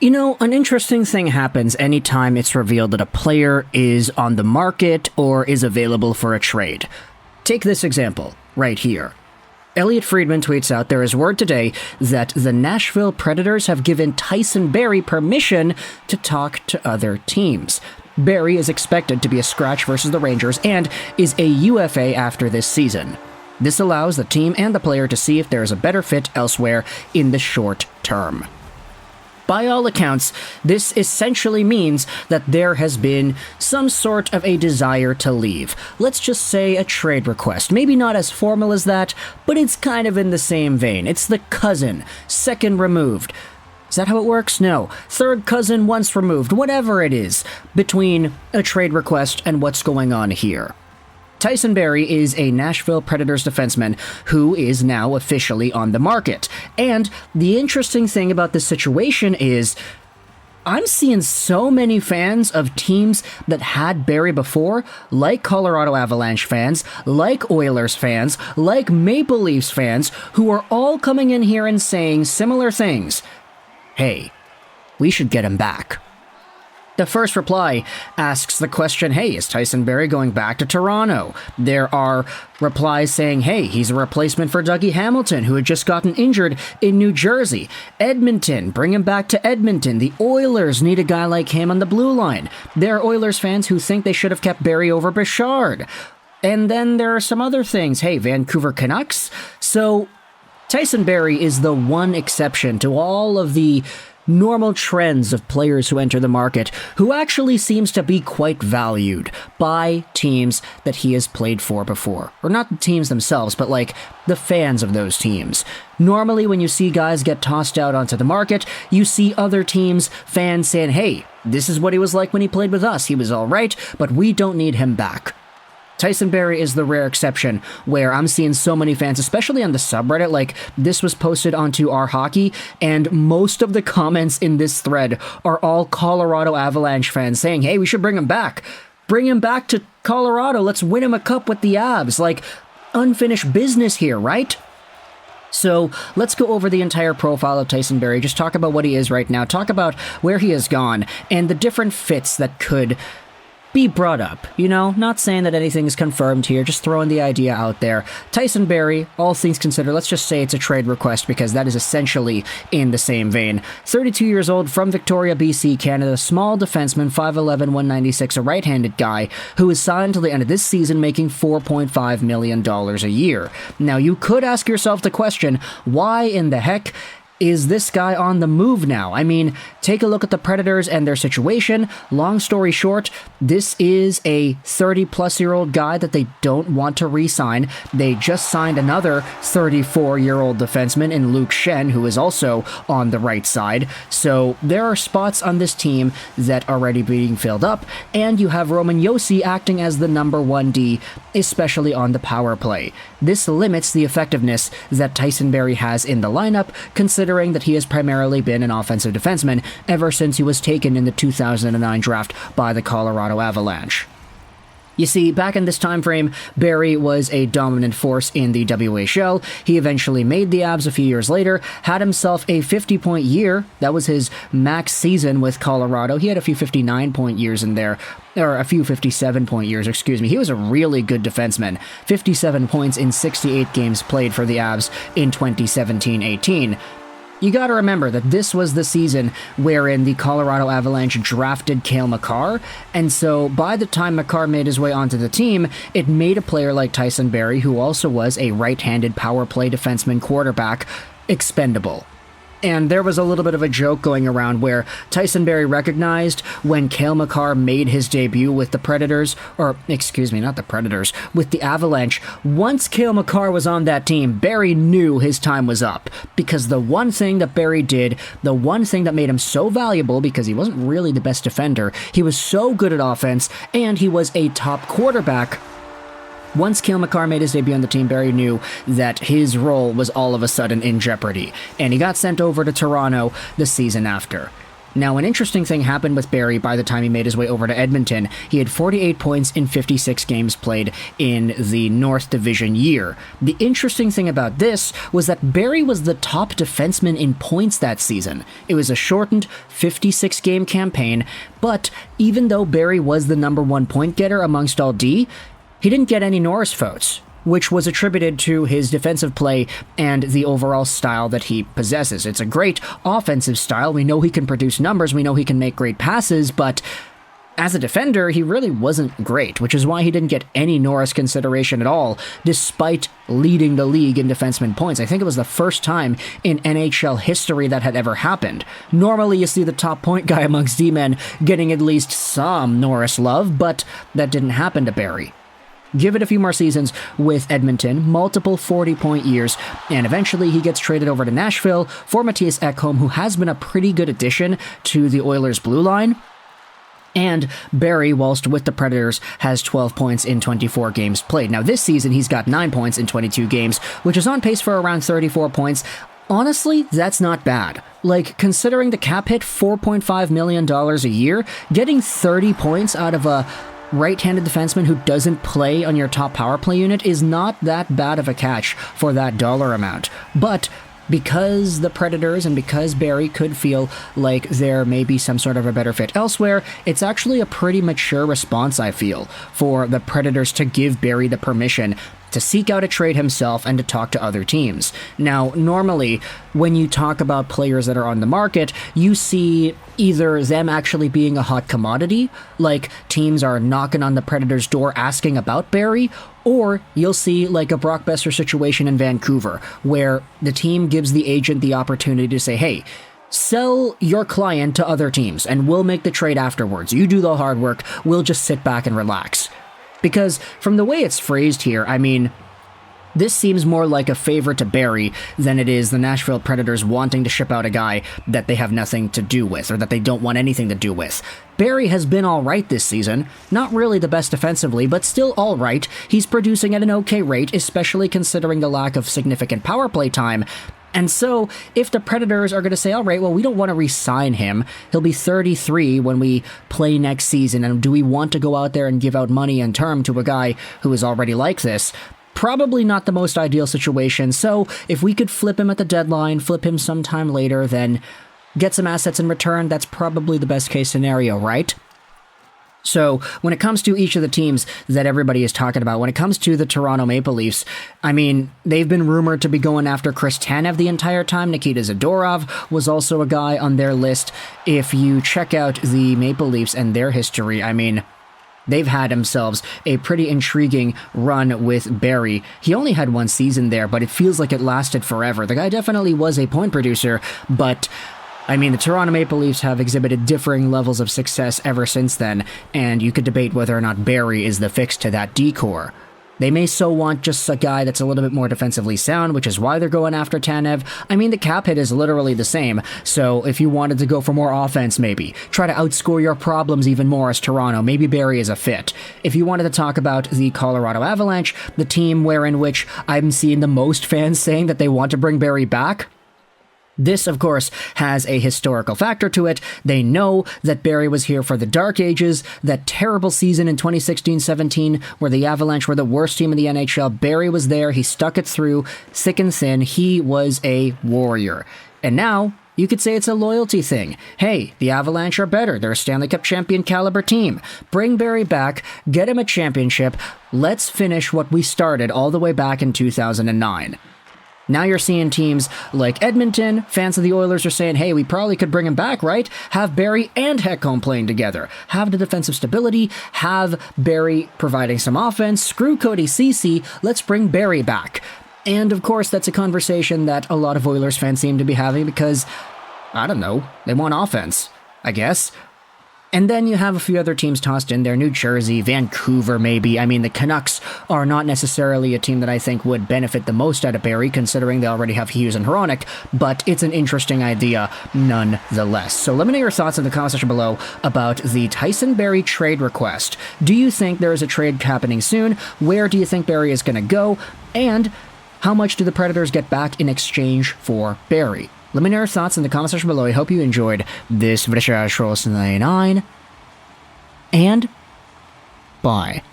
You know, an interesting thing happens anytime it's revealed that a player is on the market or is available for a trade. Take this example, right here. Elliot Friedman tweets out, there is word today that the Nashville Predators have given Tyson Barrie permission to talk to other teams. Barrie is expected to be a scratch versus the Rangers and is a UFA after this season. This allows the team and the player to see if there is a better fit elsewhere in the short term. By all accounts, this essentially means that there has been some sort of a desire to leave. Let's just say a trade request. Maybe not as formal as that, but it's kind of in the same vein. It's the cousin, second removed. Is that how it works? No. Third cousin once removed, whatever it is, between a trade request and what's going on here. Tyson Barrie is a Nashville Predators defenseman who is now officially on the market. And the interesting thing about this situation is I'm seeing so many fans of teams that had Barrie before, like Colorado Avalanche fans, like Oilers fans, like Maple Leafs fans, who are all coming in here and saying similar things. Hey, we should get him back. The first reply asks the question, hey, is Tyson Barrie going back to Toronto? There are replies saying, hey, he's a replacement for Dougie Hamilton, who had just gotten injured in New Jersey. Edmonton, bring him back to Edmonton. The Oilers need a guy like him on the blue line. There are Oilers fans who think they should have kept Barrie over Bouchard. And then there are some other things. Hey, Vancouver Canucks. So Tyson Barrie is the one exception to all of the normal trends of players who enter the market, who actually seems to be quite valued by teams that he has played for before. Or not the teams themselves, but like the fans of those teams. Normally when you see guys get tossed out onto the market, you see other teams' fans saying, hey, this is what he was like when he played with us. He was alright, but we don't need him back. Tyson Barrie is the rare exception where I'm seeing so many fans, especially on the subreddit, like this was posted onto Our Hockey, and most of the comments in this thread are all Colorado Avalanche fans saying, hey, we should bring him back. Bring him back to Colorado. Let's win him a cup with the Avs. Like, unfinished business here, right? So let's go over the entire profile of Tyson Barrie, just talk about what he is right now, talk about where he has gone, and the different fits that could be brought up. You know, not saying that anything is confirmed here, just throwing the idea out there. Tyson Barrie, all things considered, let's just say it's a trade request because that is essentially in the same vein. 32 years old, from Victoria, BC, Canada, small defenseman, 5'11", 196, a right-handed guy who is signed till the end of this season making $4.5 million a year. Now, you could ask yourself the question, why in the heck is this guy on the move now? I mean, take a look at the Predators and their situation. Long story short, this is a 30-plus-year-old guy that they don't want to re-sign. They just signed another 34-year-old defenseman in Luke Schenn, who is also on the right side. So there are spots on this team that are already being filled up, and you have Roman Josi acting as the number 1D, especially on the power play. This limits the effectiveness that Tyson Barrie has in the lineup, considering that he has primarily been an offensive defenseman ever since he was taken in the 2009 draft by the Colorado Avalanche. You see, back in this time frame, Barrie was a dominant force in the WHL. He eventually made the Avs a few years later, had himself a 50-point year. That was his max season with Colorado. He had a few 59-point years in there, or a few 57-point years, excuse me. He was a really good defenseman. 57 points in 68 games played for the Avs in 2017-18. You gotta remember that this was the season wherein the Colorado Avalanche drafted Cale Makar, and so by the time Makar made his way onto the team, it made a player like Tyson Barrie, who also was a right-handed power play defenseman quarterback, expendable. And there was a little bit of a joke going around where Tyson Barrie recognized when Cale Makar made his debut with the Predators, or excuse me, not the Predators, with the Avalanche. Once Cale Makar was on that team, Barrie knew his time was up. Because the one thing that Barrie did, the one thing that made him so valuable, because he wasn't really the best defender, he was so good at offense, and he was a top quarterback. Once Cale Makar made his debut on the team, Barrie knew that his role was all of a sudden in jeopardy, and he got sent over to Toronto the season after. Now, an interesting thing happened with Barrie by the time he made his way over to Edmonton. He had 48 points in 56 games played in the North Division year. The interesting thing about this was that Barrie was the top defenseman in points that season. It was a shortened 56-game campaign, but even though Barrie was the number one point getter amongst all D, he didn't get any Norris votes, which was attributed to his defensive play and the overall style that he possesses. It's a great offensive style. We know he can produce numbers. We know he can make great passes, but as a defender, he really wasn't great, which is why he didn't get any Norris consideration at all, despite leading the league in defenseman points. I think it was the first time in NHL history that had ever happened. Normally, you see the top point guy amongst D-men getting at least some Norris love, but that didn't happen to Barrie. Give it a few more seasons with Edmonton, multiple 40-point years, and eventually he gets traded over to Nashville for Mattias Ekholm, who has been a pretty good addition to the Oilers' blue line. And Barrie, whilst with the Predators, has 12 points in 24 games played. Now, this season, he's got 9 points in 22 games, which is on pace for around 34 points. Honestly, that's not bad. Like, considering the cap hit, $4.5 million a year, getting 30 points out of a right-handed defenseman who doesn't play on your top power play unit is not that bad of a catch for that dollar amount. But because the Predators and because Barrie could feel like there may be some sort of a better fit elsewhere, it's actually a pretty mature response, I feel, for the Predators to give Barrie the permission to seek out a trade himself and to talk to other teams. Now, normally, when you talk about players that are on the market, you see either them actually being a hot commodity, like teams are knocking on the Predators' door asking about Barrie, or you'll see like a Brock Besser situation in Vancouver, where the team gives the agent the opportunity to say, hey, sell your client to other teams, and we'll make the trade afterwards. You do the hard work, we'll just sit back and relax. Because from the way it's phrased here, I mean, this seems more like a favor to Barrie than it is the Nashville Predators wanting to ship out a guy that they have nothing to do with, or that they don't want anything to do with. Barrie has been alright this season, not really the best defensively, but still alright. He's producing at an okay rate, especially considering the lack of significant power play time. And so, if the Predators are going to say, all right, well, we don't want to re-sign him, he'll be 33 when we play next season, and do we want to go out there and give out money and term to a guy who is already like this? Probably not the most ideal situation, so if we could flip him at the deadline, flip him sometime later, then get some assets in return, that's probably the best case scenario, right? So, when it comes to each of the teams that everybody is talking about, when it comes to the Toronto Maple Leafs, I mean, they've been rumored to be going after Chris Tanev the entire time. Nikita Zadorov was also a guy on their list. If you check out the Maple Leafs and their history, I mean, they've had themselves a pretty intriguing run with Barrie. He only had one season there, but it feels like it lasted forever. The guy definitely was a point producer, but I mean, the Toronto Maple Leafs have exhibited differing levels of success ever since then, and you could debate whether or not Barrie is the fix to that decor. They may so want just a guy that's a little bit more defensively sound, which is why they're going after Tanev. I mean, the cap hit is literally the same, so if you wanted to go for more offense, maybe try to outscore your problems even more as Toronto, maybe Barrie is a fit. If you wanted to talk about the Colorado Avalanche, the team in which I'm seeing the most fans saying that they want to bring Barrie back, this, of course, has a historical factor to it. They know that Barrie was here for the dark ages, that terrible season in 2016-17 where the Avalanche were the worst team in the NHL. Barrie was there. He stuck it through thick and thin. He was a warrior. And now, you could say it's a loyalty thing. Hey, the Avalanche are better. They're a Stanley Cup champion caliber team. Bring Barrie back, get him a championship. Let's finish what we started all the way back in 2009. Now you're seeing teams like Edmonton, fans of the Oilers are saying, hey, we probably could bring him back, right? Have Barrie and Ekholm playing together. Have the defensive stability, have Barrie providing some offense, screw Cody Ceci, let's bring Barrie back. And of course, that's a conversation that a lot of Oilers fans seem to be having because, I don't know, they want offense, I guess. And then you have a few other teams tossed in there, New Jersey, Vancouver maybe. I mean, the Canucks are not necessarily a team that I think would benefit the most out of Barrie, considering they already have Hughes and Hronek, but it's an interesting idea nonetheless. So let me know your thoughts in the comment section below about the Tyson Barrie trade request. Do you think there is a trade happening soon? Where do you think Barrie is going to go? And how much do the Predators get back in exchange for Barrie? Let me know your thoughts in the comment section below. I hope you enjoyed this video. And bye.